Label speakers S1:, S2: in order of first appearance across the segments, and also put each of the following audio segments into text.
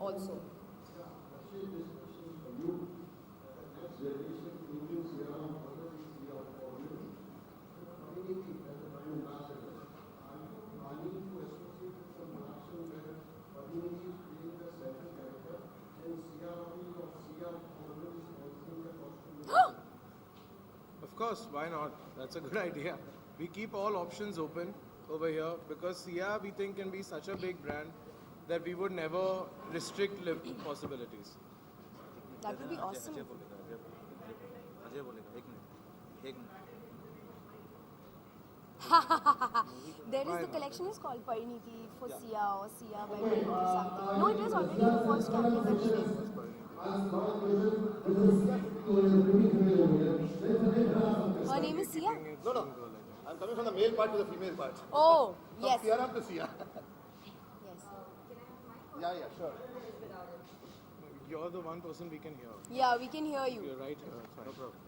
S1: also.
S2: Of course, why not? That's a good idea. We keep all options open over here because Sia, we think, can be such a big brand that we would never restrict possibilities.
S1: That would be awesome.
S3: Ajay बोलेगा एक minute
S1: There is the collection is called Pariniti for Sia or Sia by Pariniti something. No, it is already the first campaign that we did. Her name is Sia?
S4: No. I'm coming from the male part to the female part.
S1: Oh, yes.
S4: From Siaram to Sia.
S1: Yes.
S4: Yeah, sure.
S2: You're the one person we can hear.
S1: Yeah, we can hear you.
S2: You're right here. It's fine.
S3: No problem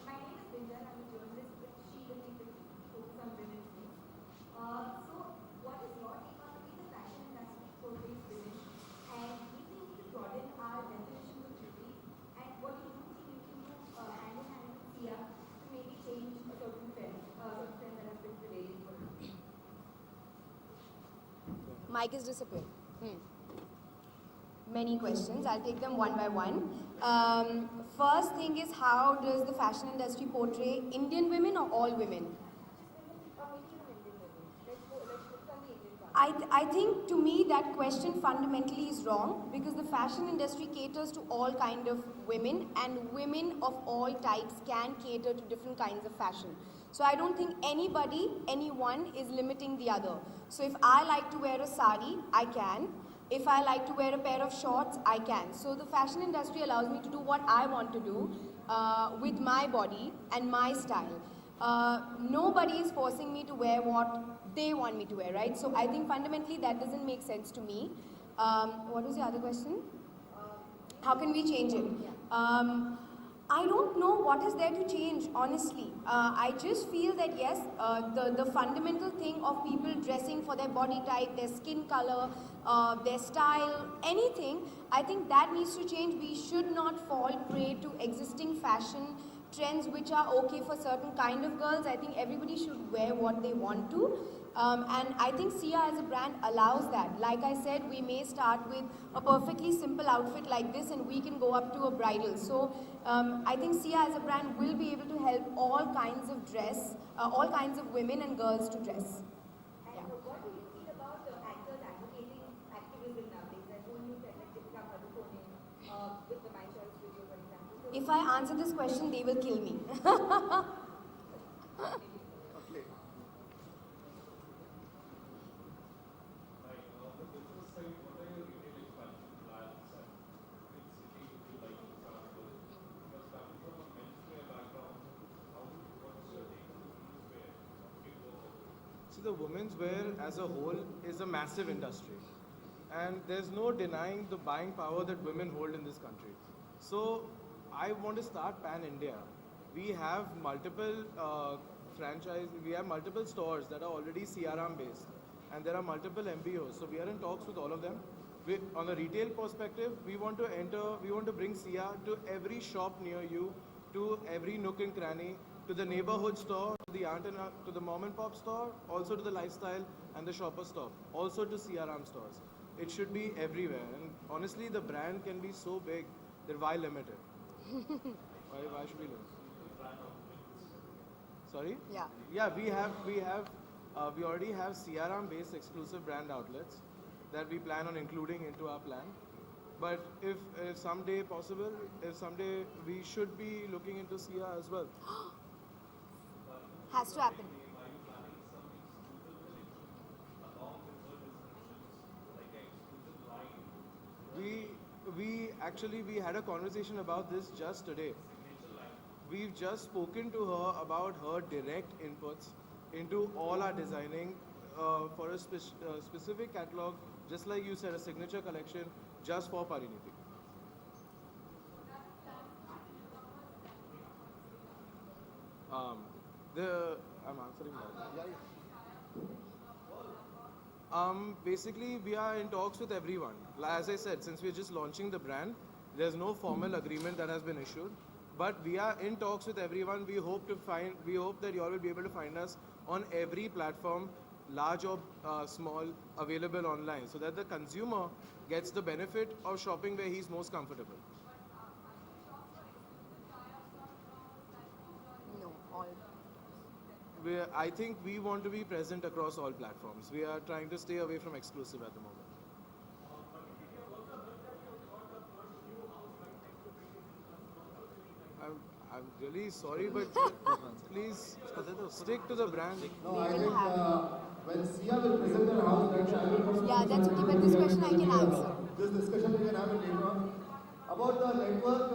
S5: My name is Binjar. I'm a journalist with She Ability, focus on women's news. So, what is your take on the way the fashion industry portrays women? And do you think we should broaden our definition of beauty? And what do you think we can do hand in hand with Sia to maybe change a certain trend that has been prevailing for now?
S1: Mike has disappeared. Many questions. I'll take them one by one. First thing is, how does the fashion industry portray Indian women or all women? I think to me that question fundamentally is wrong, because the fashion industry caters to all kind of women, and women of all types can cater to different kinds of fashion. So I don't think anyone is limiting the other. So if I like to wear a sari, I can. If I like to wear a pair of shorts, I can. So the fashion industry allows me to do what I want to do with my body and my style. Nobody is forcing me to wear what they want me to wear, right? So I think fundamentally that doesn't make sense to me. What was the other question? How can we change it? I don't know what is there to change, honestly. I just feel that yes, the fundamental thing of people dressing for their body type, their skin color, their style, anything, I think that needs to change. We should not fall prey to existing fashion trends which are okay for certain kind of girls. I think everybody should wear what they want to. And I think Sia as a brand allows that. Like I said, we may start with a perfectly simple outfit like this and we can go up to a bridal. So I think Sia as a brand will be able to help all kinds of all kinds of women and girls to dress.
S5: And what do you feel about actors advocating activism nowadays? There's whole new trend like Deepika Padukone with the My Choice video, for example. So
S1: If I answer this question, they will kill me.
S4: Okay.
S2: See, the women's wear as a whole is a massive industry. And there's no denying the buying power that women hold in this country. So I want to start pan-India. We have multiple we have multiple stores that are already CRM based. And there are multiple MBOs. So we are in talks with all of them. On a retail perspective, we want to bring Sia to every shop near you, to every nook and cranny, to the neighborhood store, to the to the mom and pop store, also to the lifestyle and the shopper store, also to CRM stores. It should be everywhere. And honestly, the brand can be so big that why limit it? Why should we limit? Sorry?
S1: Yeah.
S2: Yeah, we already have CRM based exclusive brand outlets that we plan on including into our plan. But if someday possible, if someday we should be looking into Sia as well.
S1: Has to happen.
S2: We had a conversation about this just today. We've just spoken to her about her direct inputs into all our designing for a specific catalog, just like you said, a signature collection just for Pariniti. I'm answering that.
S4: Yeah.
S2: Basically, we are in talks with everyone. As I said, since we're just launching the brand, there's no formal agreement that has been issued. But we are in talks with everyone. We hope that you all will be able to find us on every platform, large or small, available online, so that the consumer gets the benefit of shopping where he's most comfortable.
S1: No, all.
S2: I think we want to be present across all platforms. We are trying to stay away from exclusive at the moment. I'm really sorry, but please stick to the brand.
S4: No,
S1: We
S4: I
S1: will
S4: think
S1: have-
S4: when Sia will present her house, then I will also
S1: Yeah, that's okay, but this question I can answer.
S4: This discussion we can have it later on. About the network,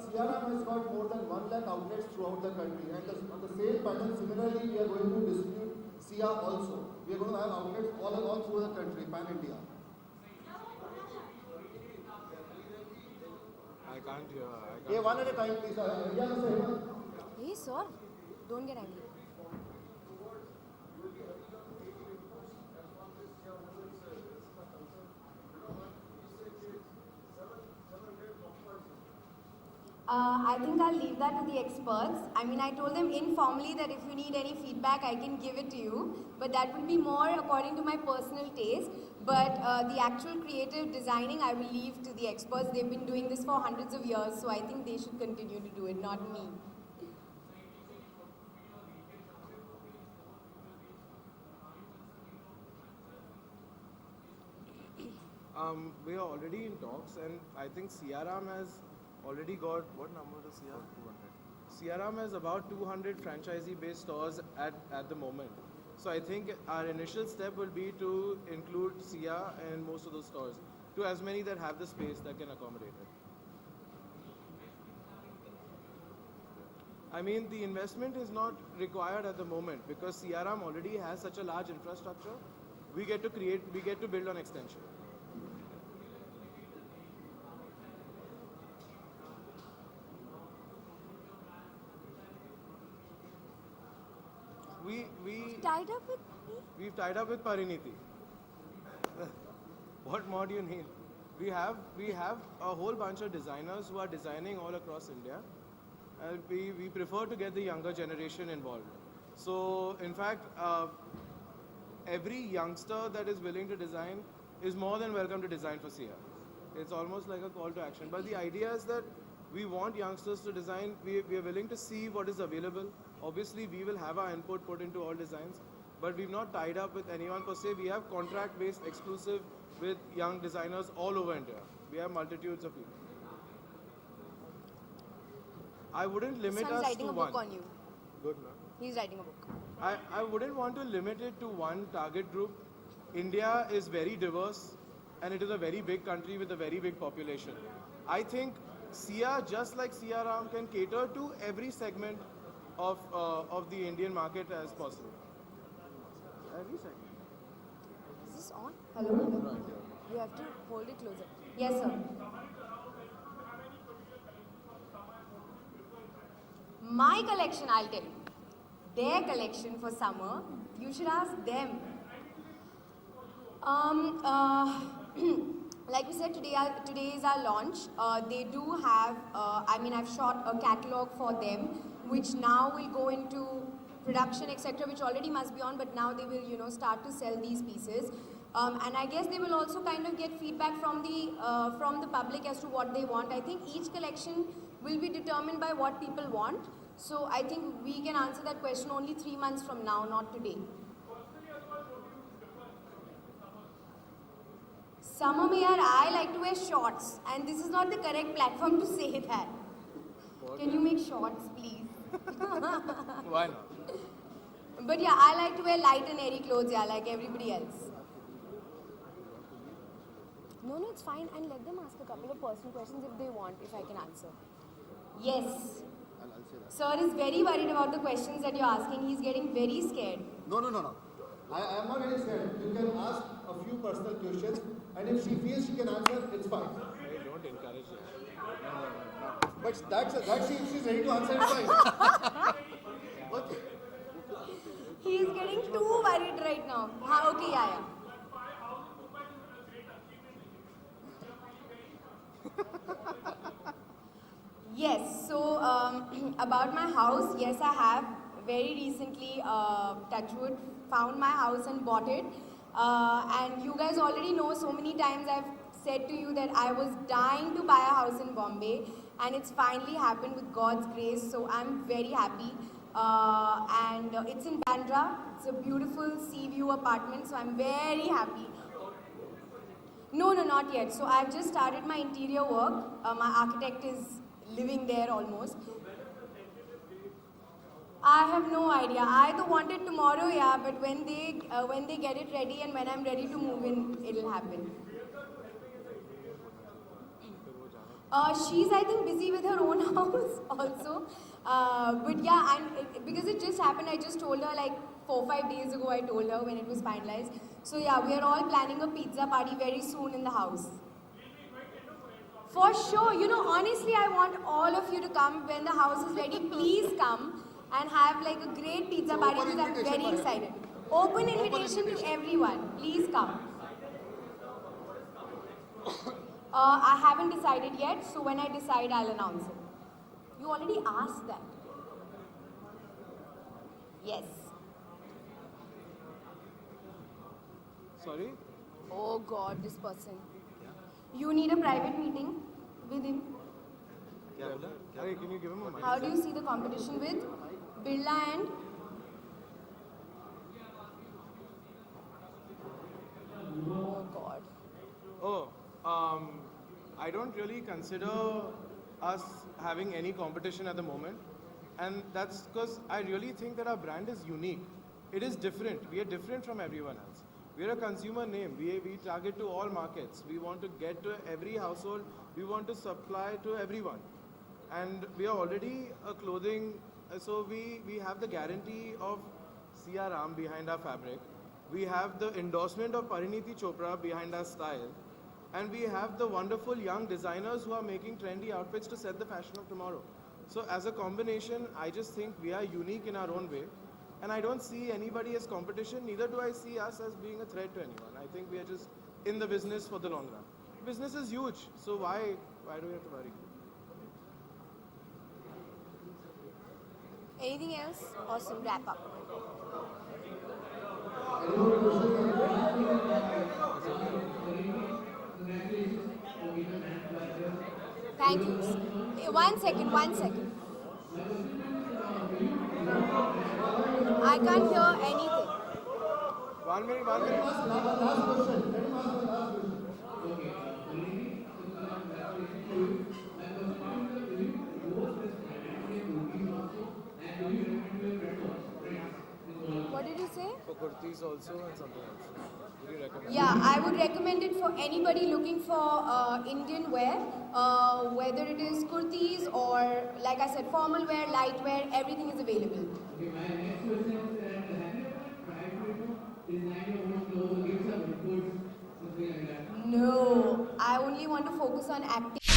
S4: CRM has got more than 1 lakh outlets throughout the country. And on the same pattern, similarly, we are going to distribute Sia also. We are going to have outlets all through the country, pan-India.
S2: I can't hear.
S4: Yeah, one at a time, please. Yeah, Mr. Hemant.
S1: Hey, sir, don't get angry. I think I'll leave that to the experts. I mean, I told them informally that if you need any feedback, I can give it to you. But that will be more according to my personal taste. But the actual creative designing, I will leave to the experts. They've been doing this for hundreds of years, so I think they should continue to do it, not me.
S2: We are already in talks, and I think CRM has already got what number does CRM? 200. CRM has about 200 franchisee-based stores at the moment. So I think our initial step will be to include Sia in most of those stores, to as many that have the space that can accommodate it. I mean, the investment is not required at the moment because CRM already has such a large infrastructure. We get to build on extension.
S1: Tied up with me?
S2: We've tied up with Pariniti. What more do you need? We have a whole bunch of designers who are designing all across India. And we prefer to get the younger generation involved. So, in fact, every youngster that is willing to design is more than welcome to design for Sia. It's almost like a call to action. But the idea is that we want youngsters to design. We are willing to see what is available. Obviously, we will have our input put into all designs. But we've not tied up with anyone per se. We have contract-based exclusive with young designers all over India. We have multitudes of people. I wouldn't limit
S1: Son's
S2: us
S1: writing
S2: to
S1: a book
S2: one.
S1: on you.
S2: Good, man.
S1: He's writing a book.
S2: I wouldn't want to limit it to one target group. India is very diverse and it is a very big country with a very big population. I think Sia, just like Sia Ram, can cater to every segment of the Indian market as possible. Every segment.
S1: Is this on? Hello, hello. You have to hold it closer. Yes, sir. My collection, I'll tell you. Their collection for summer, you should ask them. Like we said, today is our launch. They do have, I've shot a catalog for them, which now will go into production, etc., which already must be on, but now they will, start to sell these pieces. And I guess they will also kind of get feedback from the public as to what they want. I think each collection will be determined by what people want. So I think we can answer that question only 3 months from now, not today. Summer mein yaar, I like to wear shorts, and this is not the correct platform to say that. Can you make shorts, please?
S2: Why not?
S1: But yeah, I like to wear light and airy clothes, yeah, like everybody else. No, it's fine, and let them ask a couple of personal questions if they want, if I can answer. Yes.
S4: I'll say that.
S1: Sir is very worried about the questions that you're asking. He's getting very scared.
S4: No. I am not getting scared. You can ask a few personal questions, and if she feels she can answer, it's fine.
S2: Hey, don't encourage that.
S4: But that's if she's ready to answer, it's fine. Okay.
S1: He is getting too worried right now. Okay, yeah. Yes, so about my house, yes, I have very recently, Touchwood, found my house and bought it. And you guys already know so many times I've said to you that I was dying to buy a house in Bombay, and it's finally happened with God's grace, so I'm very happy. And it's in Bandra, it's a beautiful sea view apartment, so I'm very happy. No, not yet. So I've just started my interior work. My architect is living there almost. I have no idea. I either want it tomorrow, yeah, but when they get it ready and when I'm ready to move in, it'll happen. She's, I think, busy with her own house also. But yeah, because it just happened, I just told her like 4 or 5 days ago, I told her when it was finalized. So yeah, we are all planning a pizza party very soon in the house. For sure, you know, honestly, I want all of you to come when the house is ready. Please come and have like a great pizza party because I'm very excited. Open invitation to everyone. Please come. I haven't decided yet, so when I decide, I'll announce it. You already asked that. Yes.
S2: Sorry?
S1: Oh God, this person. You need a private meeting with him.
S3: क्या बोला क्या
S2: Hey, can you give him a mic?
S1: How do you see the competition with Birla and? Oh God.
S2: Oh, I don't really consider us having any competition at the moment. And that's because I really think that our brand is unique. It is different. We are different from everyone else. We are a consumer name. We target to all markets. We want to get to every household. We want to supply to everyone. And we are already a clothing, so we have the guarantee of Sia Ram behind our fabric. We have the endorsement of Pariniti Chopra behind our style. And we have the wonderful young designers who are making trendy outfits to set the fashion of tomorrow. So as a combination, I just think we are unique in our own way. And I don't see anybody as competition, neither do I see us as being a threat to anyone. I think we are just in the business for the long run. Business is huge, so why do we have to worry?
S1: Anything else? Awesome. Wrap up. Thank you. One second. I can't hear anything.
S2: 1 minute, 1 minute.
S4: Last question. Let him ask the last question.
S1: What did you say?
S2: For kurtis also and something else. Would you recommend?
S1: Yeah, I would recommend it for anybody looking for Indian wear, whether it is kurtis or, like I said, formal wear, light wear, everything is available.
S6: Okay, my next question is that have you ever tried to design your own clothes, give some inputs, something like that?
S1: No, I only want to focus on acting.